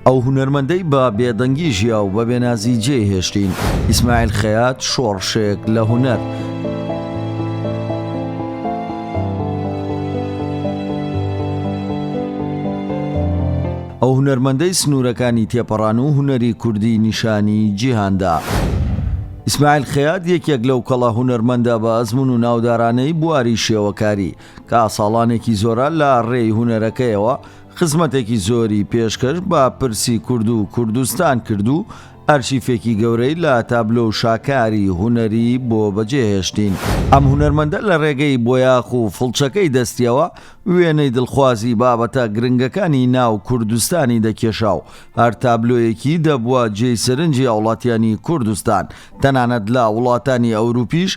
ئەو هونەرمەندەی بە بێدەنگی ژیا و بە بێنازی جێهێشتین. ئیسماعیل خەیات شۆڕشێک لە هونەر. ئەو هونەرمەندەی سنوورەکانی تێپەڕان و هونەری کوردی نیشانی جیهاندا. ئیسماعیل خەیات یەکێک لەو کەڵە هونەرمەندە بە ئەزمون و ناودارانەی بواری شێوەکاری کە ساڵانێکی زۆرە لە ڕێی هونەرەکەیەوە خزمەتێکی زۆری پێشکەش بە پرسی کورد و کوردستان کردو ئەرشیفێکی گەورەی لە تابلۆ و شاکاری هونەری بۆ بەجێهێشتین. ئەم هونەرمەندە لە ڕێگەی بۆیاخ و فڵچەکەی دەستیەوە وێنەی دڵخوازی بابەتە گرنگەکانی ناو کوردستانی دەکێشا و هەر تابلۆیەکی دەبووە جێی سەرنجی وڵاتیانی کوردستان، تەنانەت لە وڵاتانی ئەوروپیش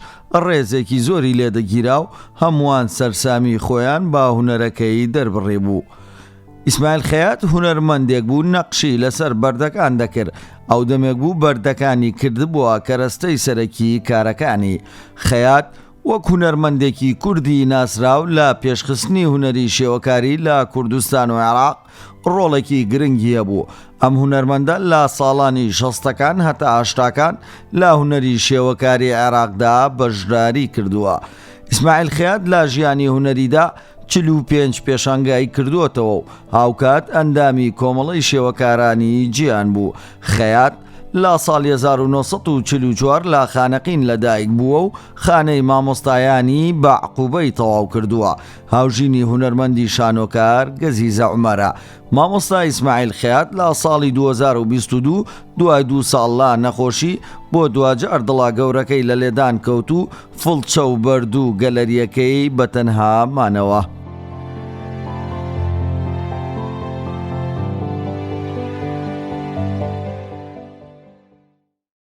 ڕێزێکی زۆری لێدەگیرا و هەمووان سەرسامی خۆیان با هونەرەکەی دەربڕێ بوو. ئیسماعیل خەیات هونەرمەندێک بوو نەقشی لەسەر بەردەکان دەکرد. ئەو دەمێک بوو بەردەکانی کردبووە کەرەستەی سەرەکی کارەکانی. خەیات وەک هونەرمەندێکی کوردی ناسراو لە پێشخستنی هونەری شێوەکاری لە کوردستان و عێراق ڕۆڵێکی گرنگی هەبوو. ئەم هونەرمەندە لە ساڵانی 60ەکان هەتا 80ەکان لە هونەری شێوەکاری عێراقدا بەشداری کردووە. ئیسماعیل خەیات لە ژیانی هونەریدا 45 پێشانگای کردووەتەوە و هاوکات ئەندامی کۆمەڵی شێوەکارانی جیان بوو. خەیات لە ساڵی 1944 لە خانەقین لەدایک بووە و خانەی مامۆستایانی بە عقوبەی تەواو کردووە. هاوژینی هونەرمەندی شانۆکار گەزیزە عومەرە. مامۆستا ئیسماعیل خەیات لە ساڵی 2022 دوای 2 ساڵ لا نەخۆشی بۆ دوجار دڵا گەورەکەی لە لێدان کەوت و فڵچە و بەرد و گەلەریەکەی بەتەنها مانەوە.